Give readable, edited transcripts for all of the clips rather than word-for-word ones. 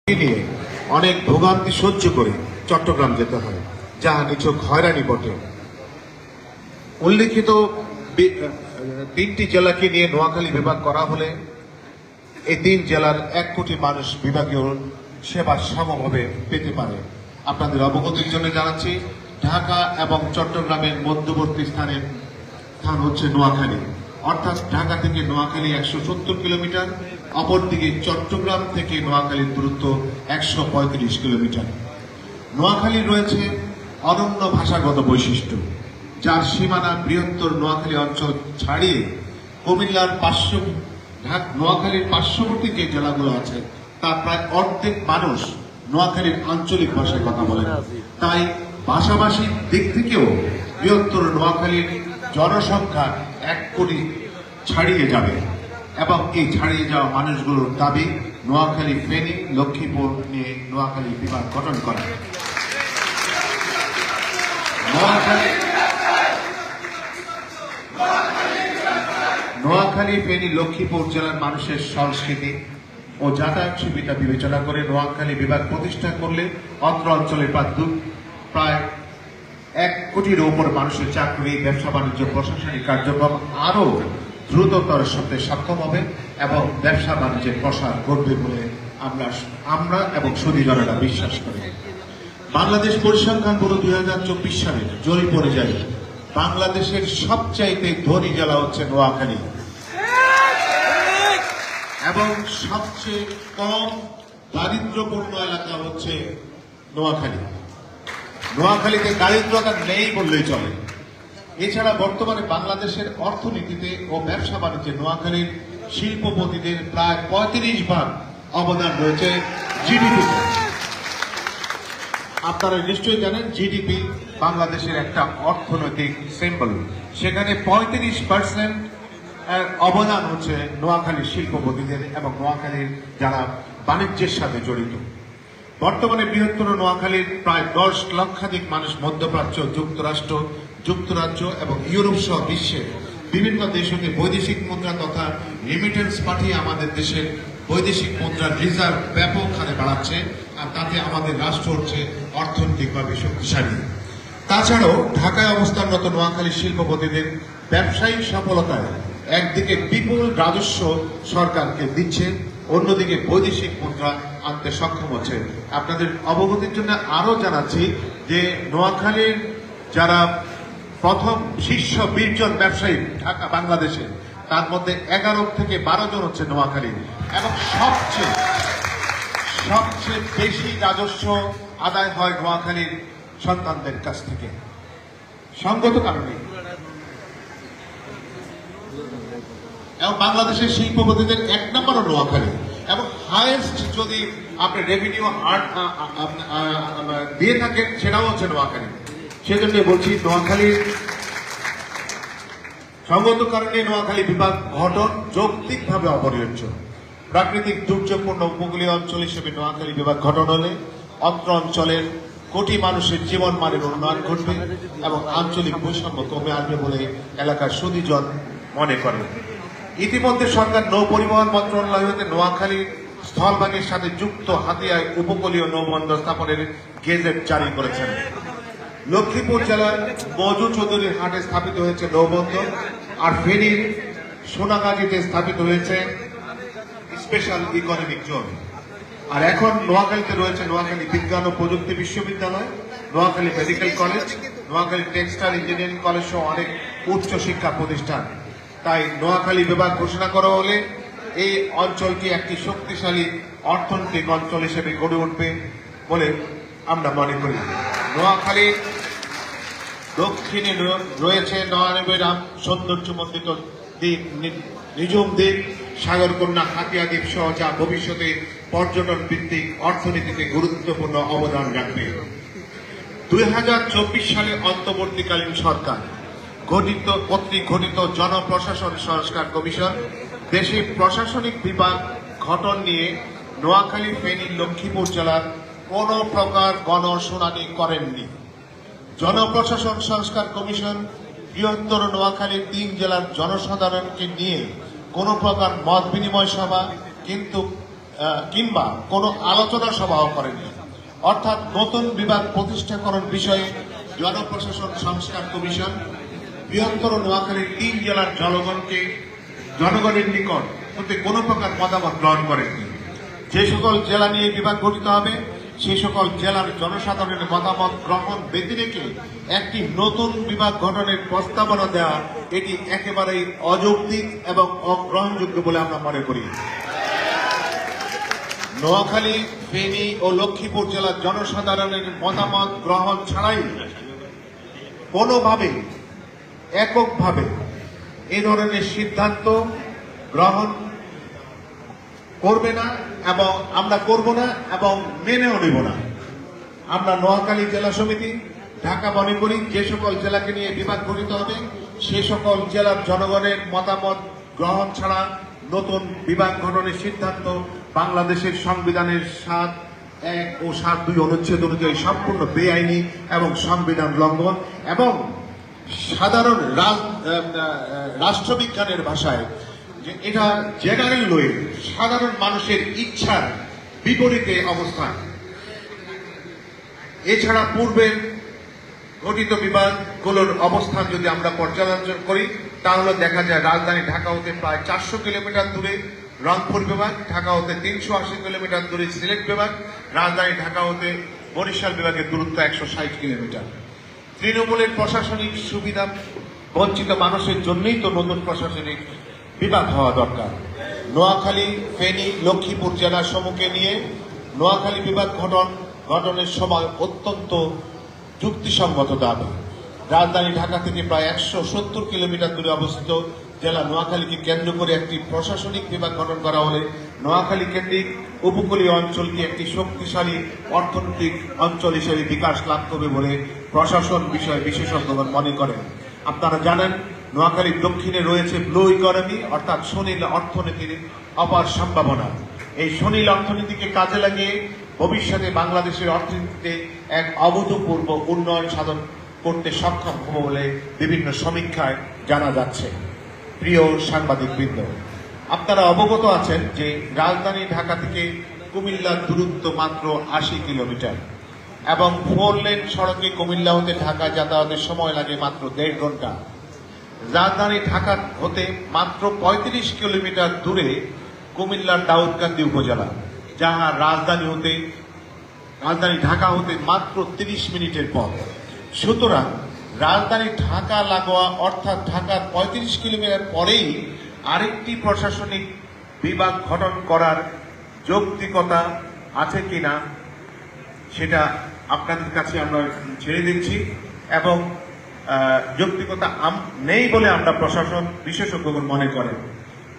নিয়ে অনেক ভোগান্তি সহ্য করে চট্টগ্রাম যেতে হয়, যা নিছক হয়রানি বটে। উল্লিখিত তিনটি জেলাকে নিয়ে নোয়াখালী বিভাগ করা হলে এই তিন জেলার 1 কোটি মানুষ বিভাগীয় সেবা সমভাবে পেতে পারে। আপনাদের অবগতির জন্য জানাচ্ছি, ঢাকা এবং চট্টগ্রামের মধ্যবর্তী স্থান হচ্ছে নোয়াখালী। অর্থাৎ ঢাকা থেকে নোয়াখালী 170 কিলোমিটার, অপরদিকে চট্টগ্রাম থেকে নোয়াখালীর দূরত্ব 135 কিলোমিটার। নোয়াখালীর রয়েছে অনন্য ভাষাগত বৈশিষ্ট্য, যার সীমানা বৃহত্তর নোয়াখালী অঞ্চল ছাড়িয়ে কুমিল্লার নোয়াখালীর পার্শ্ববর্তী যে জেলাগুলো আছে তার প্রায় অর্ধেক মানুষ নোয়াখালীর আঞ্চলিক ভাষায় কথা বলেন। তাই ভাষাভাষীর দিক থেকেও বৃহত্তর নোয়াখালীর জনসংখ্যা 1 কোটি ছাড়িয়ে যাবে এবং এই ছাড়িয়ে যাওয়া মানুষগুলোর দাবি নোয়াখালী, ফেনী, লক্ষ্মীপুর নিয়ে নোয়াখালী বিভাগ গঠন করা। নোয়াখালী, ফেনী, লক্ষ্মীপুর জেলার মানুষের সংস্কৃতি ও যাতায়াত সুবিধা বিবেচনা করে নোয়াখালী বিভাগ প্রতিষ্ঠা করলে অত্র অঞ্চলের প্রায় 1 কোটির উপর মানুষের চাকরি, ব্যবসা বাণিজ্য, প্রশাসনিক কার্যক্রম আরও দ্রুততর সাথে সক্ষম হবে এবং ব্যবসা বাণিজ্যের প্রসার ঘটবে বলে আমরা এবং সুধীজনেরা বিশ্বাস করি। বাংলাদেশ পরিসংখ্যান ব্যুরো 2024 সালের জরিপ অনুযায়ী বাংলাদেশের সবচাইতে ধনী জেলা হচ্ছে নোয়াখালী এবং সবচেয়ে কম দারিদ্র্যপূর্ণ এলাকা হচ্ছে নোয়াখালী। নোয়াখালীতে দারিদ্রতা নেই বললেই চলে। এছাড়া বর্তমানে বাংলাদেশের অর্থনীতিতে ও ব্যবসা বাণিজ্যে নোয়াখালীর শিল্পপতিদের প্রায় 35% অবদান রয়েছে জিডিপিতে। আপনারা নিশ্চয়ই জানেন, জিডিপি বাংলাদেশের একটা অর্থনৈতিক সিম্বল। সেখানে 35% অবদান হচ্ছে নোয়াখালীর শিল্পপতিদের এবং নোয়াখালীর যারা বাণিজ্যের সাথে জড়িত। বর্তমানে বৃহত্তর নোয়াখালীর প্রায় 10 লক্ষাধিক মানুষ মধ্যপ্রাচ্য, যুক্তরাজ্য এবং ইউরোপ সহ বিশ্বের বিভিন্ন দেশ হতে বৈদেশিক মুদ্রা তথা রিমিটেন্স পাঠিয়ে আমাদের দেশের বৈদেশিক মুদ্রার রিজার্ভ ব্যাপক হারে বাড়াচ্ছে, আর তাতে আমাদের রাষ্ট্র হচ্ছে অর্থনৈতিকভাবে শক্তিশালী। তাছাড়াও ঢাকায় অবস্থানরত নোয়াখালীর শিল্পপতিদের ব্যবসায়িক সফলতায় একদিকে বিপুল রাজস্ব সরকারকে দিচ্ছে, অন্যদিকে বৈদেশিক মুদ্রা আনতে সক্ষম হচ্ছে। আপনাদের অবগতির জন্য আরো জানাচ্ছি যে নোয়াখালীর যারা প্রথম শীর্ষ 20 জন ব্যবসায়ী ঢাকা বাংলাদেশে, তার মধ্যে 11 থেকে 12 জন হচ্ছে নোয়াখালী এবং সবচেয়ে বেশি রাজস্ব আদায় হয় নোয়াখালীর সন্তানদের কাছ থেকে। সঙ্গত কারণে এবং বাংলাদেশের শিল্পপতিদের 1 নম্বরও নোয়াখালী এবং হাইয়েস্ট যদি আপনি রেভিনিউ দিয়ে থাকেন সেটাও হচ্ছে নোয়াখালী। সেজন্য বলছি, নোয়াখালীর সঙ্গত কারণে নোয়াখালী বিভাগ গঠন যৌক্তিকভাবে অপরিহার্য। প্রাকৃতিক দুর্যোগপূর্ণ উপকূলীয় অঞ্চল হিসেবে নোয়াখালী বিভাগ গঠন হলে অত্র অঞ্চলের কোটি মানুষের জীবন মানের উন্নয়ন ঘটবে এবং আঞ্চলিক বৈষম্য কমে আসবে বলে এলাকার সুধীজন মনে করে। ইতিমধ্যে সরকার নৌ পরিবহন মন্ত্রণালয় হতে নোয়াখালীর স্থলভাগের সাথে যুক্ত হাতিয়ায় উপকূলীয় নৌবন্দর স্থাপনের গেজেট জারি করেছেন। লক্ষ্মীপুর জেলার মজু চৌধুরীর হাটে স্থাপিত হয়েছে নৌবন্দর, আর ফেনীর সোনাগাজীতে স্থাপিত হয়েছে স্পেশাল ইকোনমিক জোন। আর এখন নোয়াখালীতে রয়েছে নোয়াখালী বিজ্ঞান ও প্রযুক্তি বিশ্ববিদ্যালয়, Noakhali medical college, Noakhali textile engineering college সহ অনেক উচ্চ শিক্ষা প্রতিষ্ঠান। তাই নোয়াখালী বিভাগ ঘোষণা করা হলে এই অঞ্চলটি একটি শক্তিশালী অর্থনৈতিক অঞ্চল হিসেবে গড়ে উঠবে বলে আমরা মনে করি। নোয়াখালীর দক্ষিণে রয়েছে নয়নাভিরাম সৌন্দর্যমণ্ডিত দ্বীপ, নিজুম দ্বীপ, সাগরকন্যা, হাতিয়া দ্বীপ সহ, যা ভবিষ্যতে পর্যটন ভিত্তিক অর্থনীতিতে গুরুত্বপূর্ণ অবদান রাখবে। 2024 সালে অন্তর্বর্তীকালীন সরকার কর্তৃক গঠিত জনপ্রশাসন সংস্কার কমিশন দেশে প্রশাসনিক বিভাগ গঠন নিয়ে নোয়াখালী, ফেনী, লক্ষ্মীপুর জেলার কোন প্রকার গণশুনানি করেননি। জনপ্রশাসন সংস্কার কমিশন বৃহত্তর নোয়াখালীর 3 জেলার জনসাধারণকে নিয়ে কোন প্রকার মত বিনিময় সভা কিন্তু কিংবা কোনো আলোচনা সভাও করেনি। অর্থাৎ নতুন বিভাগ প্রতিষ্ঠা করার বিষয়ে জনপ্রশাসন সংস্কার কমিশন বৃহত্তর নোয়াখালীর 3 জেলার জনগণের নিকট হতে কোনো প্রকার মতামত গ্রহণ করেননি। যে সকল জেলা নিয়ে বিভাগ গঠিত হবে সেই সকল জেলার জনসাধারণের মতামত গ্রহণ ব্যতি রেখে একটি নতুন বিভাগ গঠনের প্রস্তাবনা দেওয়া এটি একেবারেই অযৌক্তিক এবং অগ্রহণযোগ্য বলে আমরা মনে করি। নোয়াখালী, ফেনী ও লক্ষ্মীপুর জেলার জনসাধারণের মতামত গ্রহণ ছাড়াই কোনোভাবে এককভাবে এই ধরনের সিদ্ধান্ত গ্রহণ করবে না এবং আমরা করব না এবং মেনেও নেব না। আমরা নোয়াখালী জেলা সমিতি ঢাকা মনে করি যে সকল জেলাকে নিয়ে বিভাগ গঠিত হবে সে সকল জেলার জনগণের মতামত গ্রহণ ছাড়া নতুন বিভাগ গঠনের সিদ্ধান্ত বাংলাদেশের সংবিধানের 7(1) ও 7(2) অনুচ্ছেদ অনুযায়ী সম্পূর্ণ বেআইনি এবং সংবিধান লঙ্ঘন এবং সাধারণ রাষ্ট্রবিজ্ঞানের ভাষায় যে এটা জেনারেল লয়ে সাধারণ মানুষের ইচ্ছার বিপরীতে অবস্থান। এছাড়া পূর্বের গঠিত বিভাগগুলোর অবস্থান যদি আমরা পর্যালোচনা করি তাহলে দেখা যায় রাজধানী ঢাকা হতে প্রায় 400 কিলোমিটার দূরে রংপুর বিভাগ, ঢাকা হতে 380 কিলোমিটার দূরে সিলেট বিভাগ, রাজধানী ঢাকা হতে বরিশাল বিভাগের দূরত্ব 160 কিলোমিটার। তৃণমূলের প্রশাসনিক সুবিধা বঞ্চিত মানুষের জন্যই তো নতুন প্রশাসনিক বিভাগ হওয়া দরকার। নোয়াখালী, ফেনী, লক্ষ্মীপুর জেলা সমূহকে নিয়ে নোয়াখালী বিভাগ গঠনের সময় অত্যন্ত যুক্তিসঙ্গত দাবি। রাজধানী ঢাকা থেকে প্রায় 170 কিলোমিটার দূরে অবস্থিত জেলা নোয়াখালীকে কেন্দ্র করে একটি প্রশাসনিক বিভাগ গঠন করা হলে নোয়াখালী কেন্দ্রিক উপকূলীয় অঞ্চলটি একটি শক্তিশালী অর্থনৈতিক অঞ্চল হিসেবে বিকাশ লাভ করবে বলে প্রশাসন বিষয়ে বিশেষজ্ঞগণ মনে করেন। আপনারা জানেন নোয়াখালীর দক্ষিণে রয়েছে ব্লু ইকোনমি অর্থাৎ সুনীল অর্থনীতির অপার সম্ভাবনা। এই সুনীল অর্থনীতিকে কাজে লাগিয়ে ভবিষ্যতে বাংলাদেশের অর্থনীতিতে এক অভূতপূর্ব উন্নয়ন সাধন করতে সক্ষম হবে বলে বিভিন্ন সমীক্ষায় জানা যাচ্ছে। প্রিয় সাংবাদিকবৃন্দ, আপনারা অবগত আছেন যে রাজধানী ঢাকা থেকে কুমিল্লার দূরত্ব মাত্র 80 কিলোমিটার এবং 4 লেন সড়কে কুমিল্লা হতে ঢাকা যাতায়াতের সময় লাগে মাত্র 1.5 ঘন্টা। রাজধানী ঢাকা হতে মাত্র 35 কিলোমিটার দূরে কুমিল্লার দাউদকান্দি উপজেলা, যাহা রাজধানী ঢাকা হতে মাত্র 30 মিনিটের পথ। সুতরাং রাজধানী ঢাকা লাগোয়া অর্থাৎ ঢাকার 35 কিলোমিটার পরেই আরেকটি প্রশাসনিক বিভাগ গঠন করার যৌক্তিকতা আছে কিনা সেটা আপনাদের কাছে আমরা ছেড়ে দিচ্ছি এবং যৌক্তিকতা নেই বলে আমরা প্রশাসন বিশেষজ্ঞগণ মনে করেন।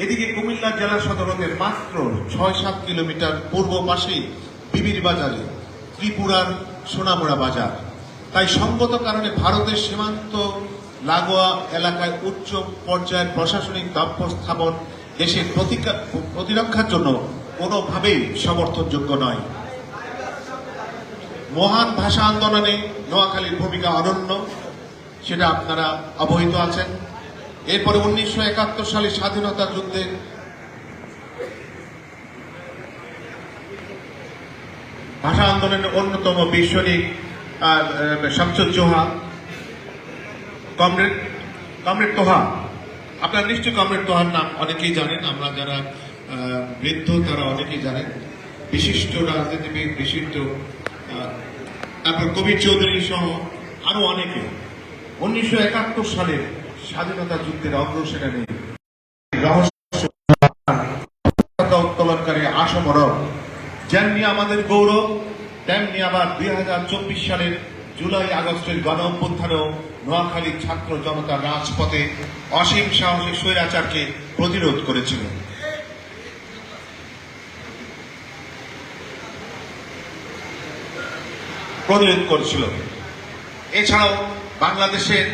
এদিকে কুমিল্লা জেলা সদর হতে মাত্র 6-7 কিলোমিটার পূর্ব পাশেই বিবির বাজারে ত্রিপুরার সোনামুড়া বাজার। তাই সঙ্গত কারণে ভারতের সীমান্ত লাগোয়া এলাকায় উচ্চ পর্যায়ের প্রশাসনিক দপ্তর স্থাপন দেশের প্রতিরক্ষার জন্য কোনোভাবেই সমর্থনযোগ্য নয়। মহান ভাষা আন্দোলনে নোয়াখালীর ভূমিকা অনন্য, সেটা আপনারা অবহিত আছেন। এরপরে 1971 সালে স্বাধীনতা যুদ্ধে ভাষা আন্দোলনের অন্যতম বীরসৈনিক শামসুল জোহা, কমরেড তোহা, আপনারা নিশ্চয়ই কমরেড তোহার নাম অনেকেই জানেন, আমরা যারা বৃদ্ধ তারা অনেকেই জানেন। বিশিষ্ট রাজনীতিবিদ, বিশিষ্ট তারপর কবির চৌধুরী সহ আরো অনেকে 1971 সালের স্বাধীনতা যুদ্ধের অগ্রসেনানী রহস্য উত্তোলনকারী আসমরক যেমনি আমাদের গৌরব, তেমনি আবার 2024 সালের জুলাই আগস্টের গণ অভ্যুত্থানেও নোয়াখালীর ছাত্র জনতা রাজপথে অসীম সাহসী স্বৈরাচারকে প্রতিরোধ করেছিল। এছাড়াও বাংলাদেশের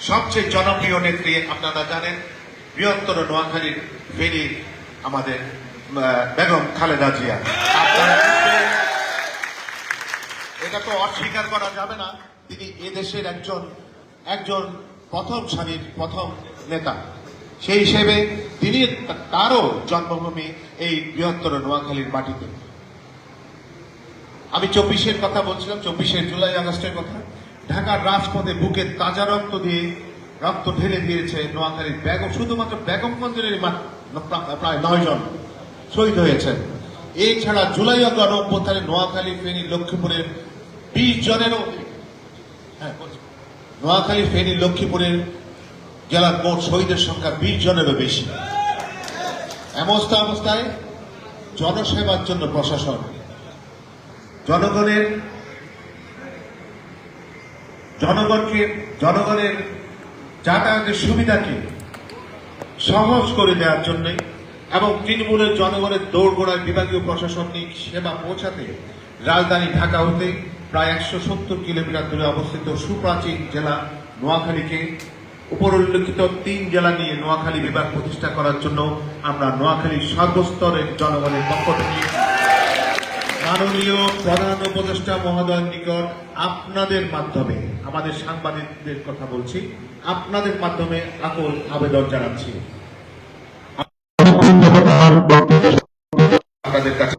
সবচেয়ে জনপ্রিয় নেত্রী আপনারা জানেন, বৃহত্তর নোয়াখালীর ফেনী আমাদের বেগম খালেদা জিয়া। এটা তো অস্বীকার করা যাবে না, তিনি এদেশের একজন প্রথম সারির প্রথম নেতা। সেই হিসেবে তিনি তারও জন্মভূমি এই বৃহত্তর নোয়াখালীর মাটিতে। আমি 24-এর কথা বলছিলাম, 24 জুলাই আগস্টের কথা। ঢাকার রাজপথে বুকে তাজা রক্ত ঢেলে দিয়েছে নোয়াখালীর বেগম, শুধুমাত্র বেগমগঞ্জের প্রায় 9 জন শহীদ হয়েছেন। এছাড়া জুলাই গণ অভ্যুত্থানে নোয়াখালী, ফেনী, লক্ষ্মীপুরের 20 জনেরও নোয়াখালী, ফেনী, লক্ষ্মীপুরের জেলার মোট শহীদের সংখ্যা 20 জনেরও বেশি। এমন অবস্থায় জনসেবার জন্য প্রশাসন জনগণের যাতায়াতের সুবিধাকে সহজ করে দেওয়ার জন্য এবং তৃণমূলের জনগণের দৌড়গোড়ায় বিভাগীয় প্রশাসনিক সেবা পৌঁছাতে রাজধানী ঢাকা হতে প্রায় 170 কিলোমিটার দূরে অবস্থিত সুপ্রাচীন জেলা নোয়াখালীকে উপর উল্লেখিত 3 জেলা নিয়ে নোয়াখালী বিভাগ প্রতিষ্ঠা করার জন্য আমরা নোয়াখালীর সর্বস্তরের জনগণের পক্ষ থেকে মাননীয় প্রধান উপদেষ্টা মহোদয়ের নিকট আপনাদের মাধ্যমে, আমাদের সাংবাদিকদের কথা বলছি, আপনাদের মাধ্যমে আকুল আবেদন জানাচ্ছি আপনাদের কাছে।